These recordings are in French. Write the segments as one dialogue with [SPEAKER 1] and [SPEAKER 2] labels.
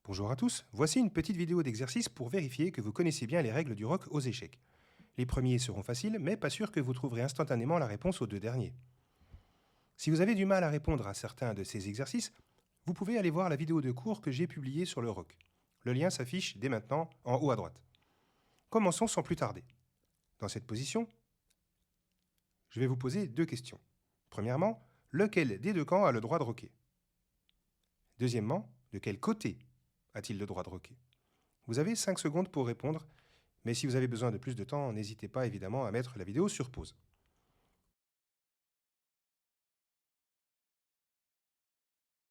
[SPEAKER 1] Bonjour à tous, voici une petite vidéo d'exercice pour vérifier que vous connaissez bien les règles du rock aux échecs. Les premiers seront faciles, mais pas sûr que vous trouverez instantanément la réponse aux deux derniers. Si vous avez du mal à répondre à certains de ces exercices, vous pouvez aller voir la vidéo de cours que j'ai publiée sur le rock. Le lien s'affiche dès maintenant en haut à droite. Commençons sans plus tarder. Dans cette position, je vais vous poser deux questions. Premièrement, lequel des deux camps a le droit de rocker? Deuxièmement, de quel côté a-t-il le droit de rocker? Vous avez 5 secondes pour répondre, mais si vous avez besoin de plus de temps, n'hésitez pas évidemment à mettre la vidéo sur pause.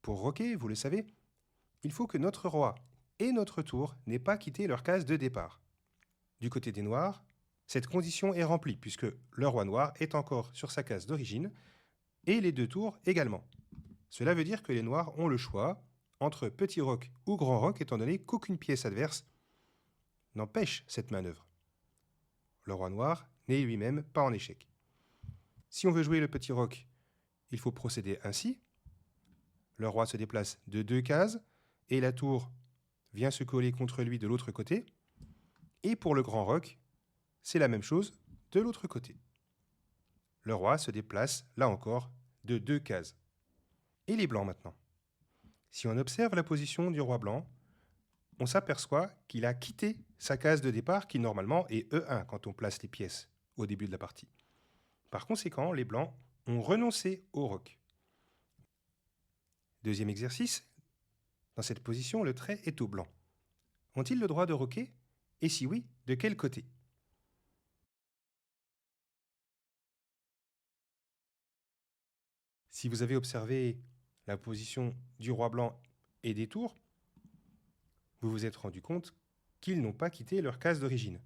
[SPEAKER 1] Pour rocker, vous le savez, il faut que notre roi et notre tour n'aient pas quitté leur case de départ. Du côté des noirs, cette condition est remplie puisque le roi noir est encore sur sa case d'origine et les deux tours également. Cela veut dire que les noirs ont le choix entre petit roc ou grand roc étant donné qu'aucune pièce adverse n'empêche cette manœuvre. Le roi noir n'est lui-même pas en échec. Si on veut jouer le petit roc, il faut procéder ainsi. Le roi se déplace de 2 cases et la tour vient se coller contre lui de l'autre côté. Et pour le grand roc, c'est la même chose de l'autre côté. Le roi se déplace, là encore, de 2 cases. Et les blancs maintenant. Si on observe la position du roi blanc, on s'aperçoit qu'il a quitté sa case de départ qui normalement est E1 quand on place les pièces au début de la partie. Par conséquent, les blancs ont renoncé au roc. Deuxième exercice, dans cette position, le trait est au blanc. Ont-ils le droit de rocker? Et si oui, de quel côté? Si vous avez observé la position du roi blanc et des tours, vous vous êtes rendu compte qu'ils n'ont pas quitté leur case d'origine.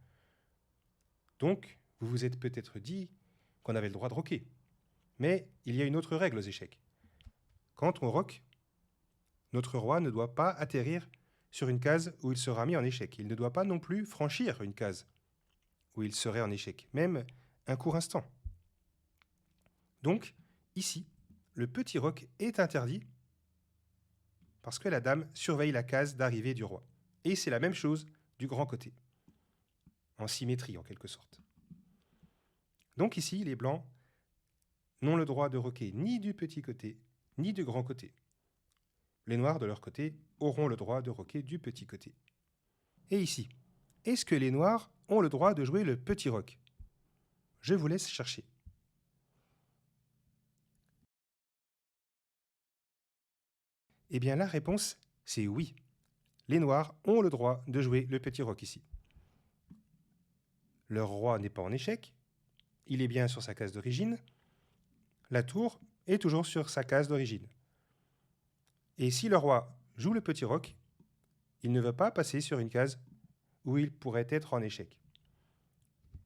[SPEAKER 1] Donc, vous vous êtes peut-être dit qu'on avait le droit de rocker. Mais il y a une autre règle aux échecs. Quand on rock, notre roi ne doit pas atterrir sur une case où il sera mis en échec. Il ne doit pas non plus franchir une case où il serait en échec, même un court instant. Donc, ici, le petit roc est interdit parce que la dame surveille la case d'arrivée du roi. Et c'est la même chose du grand côté, en symétrie en quelque sorte. Donc ici, les blancs n'ont le droit de rocker ni du petit côté, ni du grand côté. Les noirs, de leur côté, auront le droit de rocker du petit côté. Et ici, est-ce que les noirs ont le droit de jouer le petit roc? Je vous laisse chercher. Eh bien, la réponse, c'est oui. Les noirs ont le droit de jouer le petit roc ici. Leur roi n'est pas en échec, il est bien sur sa case d'origine. La tour est toujours sur sa case d'origine. Et si le roi joue le petit roc, il ne va pas passer sur une case où il pourrait être en échec.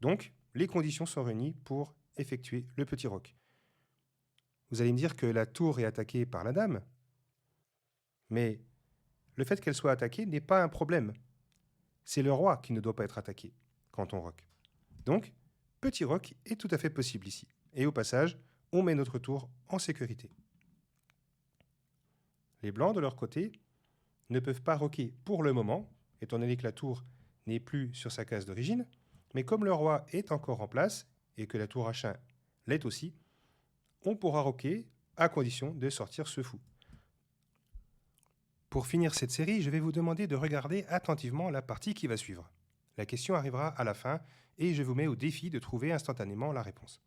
[SPEAKER 1] Donc, les conditions sont réunies pour effectuer le petit roc. Vous allez me dire que la tour est attaquée par la dame, mais le fait qu'elle soit attaquée n'est pas un problème. C'est le roi qui ne doit pas être attaqué quand on rock. Donc, petit roc est tout à fait possible ici. Et au passage, on met notre tour en sécurité. Les blancs, de leur côté, ne peuvent pas rocker pour le moment, étant donné que la tour n'est plus sur sa case d'origine, mais comme le roi est encore en place, et que la tour H1 l'est aussi, on pourra rocker à condition de sortir ce fou. Pour finir cette série, je vais vous demander de regarder attentivement la partie qui va suivre. La question arrivera à la fin et je vous mets au défi de trouver instantanément la réponse.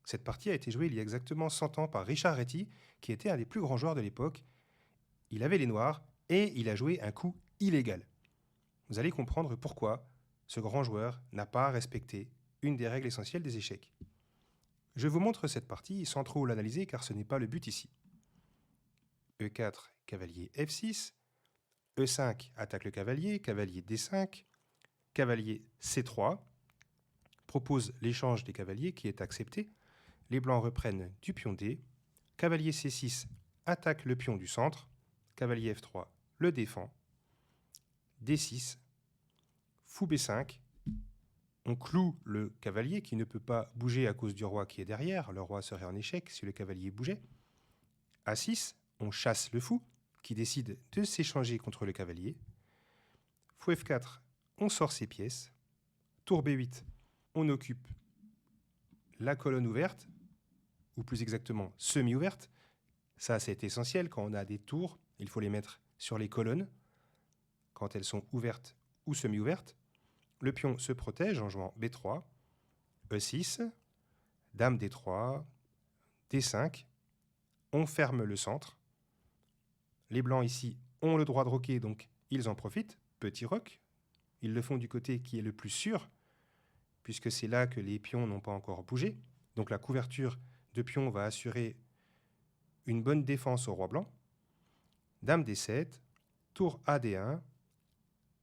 [SPEAKER 1] Cette partie a été jouée il y a exactement 100 ans par Richard Reti, qui était un des plus grands joueurs de l'époque. Il avait les noirs et il a joué un coup illégal. Vous allez comprendre pourquoi ce grand joueur n'a pas respecté une des règles essentielles des échecs. Je vous montre cette partie sans trop l'analyser car ce n'est pas le but ici. E4, cavalier F6, E5 attaque le cavalier, cavalier D5, cavalier C3, propose l'échange des cavaliers qui est accepté. Les blancs reprennent du pion D, cavalier C6 attaque le pion du centre, cavalier F3 le défend, D6, fou B5, on cloue le cavalier qui ne peut pas bouger à cause du roi qui est derrière, le roi serait en échec si le cavalier bougeait. A6, on chasse le fou, qui décide de s'échanger contre le cavalier. Fou F4, on sort ses pièces. Tour B8, on occupe la colonne ouverte, ou plus exactement semi-ouverte. Ça, c'est essentiel. Quand on a des tours, il faut les mettre sur les colonnes, quand elles sont ouvertes ou semi-ouvertes. Le pion se protège en jouant B3, E6, Dame D3, D5. On ferme le centre. Les blancs ici ont le droit de roquer, donc ils en profitent. Petit roc. Ils le font du côté qui est le plus sûr, puisque c'est là que les pions n'ont pas encore bougé. Donc la couverture de pions va assurer une bonne défense au roi blanc. Dame D7, tour AD1,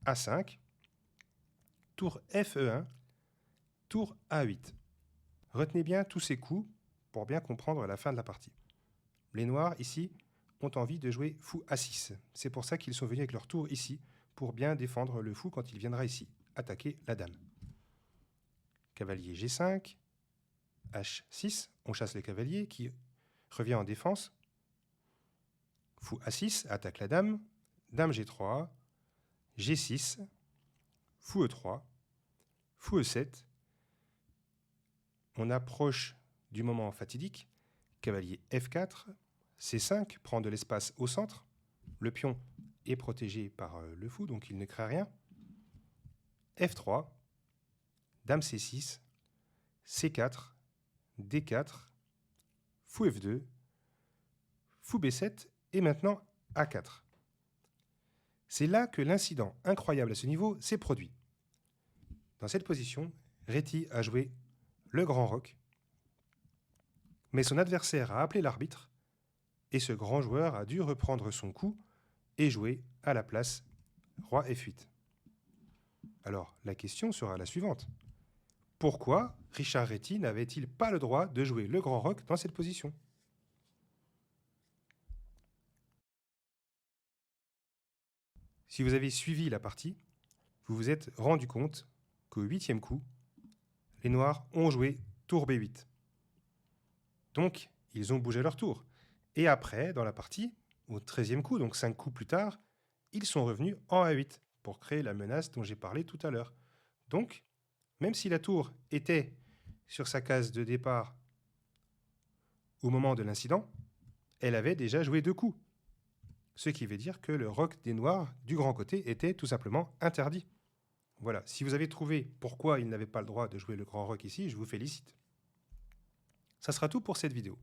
[SPEAKER 1] A5, tour FE1, tour A8. Retenez bien tous ces coups pour bien comprendre la fin de la partie. Les noirs, ici, ont envie de jouer fou A6. C'est pour ça qu'ils sont venus avec leur tour ici, pour bien défendre le fou quand il viendra ici, attaquer la dame. Cavalier G5, H6, on chasse le cavalier qui revient en défense. Fou A6, attaque la dame. Dame G3, G6, fou E3, fou E7. On approche du moment fatidique. Cavalier F4, C5 prend de l'espace au centre. Le pion est protégé par le fou, donc il ne craint rien. F3, Dame C6, C4, D4, fou F2, fou B7 et maintenant A4. C'est là que l'incident incroyable à ce niveau s'est produit. Dans cette position, Réti a joué le grand roc, mais son adversaire a appelé l'arbitre et ce grand joueur a dû reprendre son coup et jouer à la place roi F8. Alors, la question sera la suivante. Pourquoi Richard Réti n'avait-il pas le droit de jouer le grand roc dans cette position ? Si vous avez suivi la partie, vous vous êtes rendu compte qu'au 8e coup, les noirs ont joué tour B8. Donc, ils ont bougé leur tour. Et après, dans la partie, au 13e coup, donc 5 coups plus tard, ils sont revenus en A8 pour créer la menace dont j'ai parlé tout à l'heure. Donc, même si la tour était sur sa case de départ au moment de l'incident, elle avait déjà joué 2 coups. Ce qui veut dire que le roc des noirs du grand côté était tout simplement interdit. Voilà, si vous avez trouvé pourquoi ils n'avaient pas le droit de jouer le grand roc ici, je vous félicite. Ça sera tout pour cette vidéo.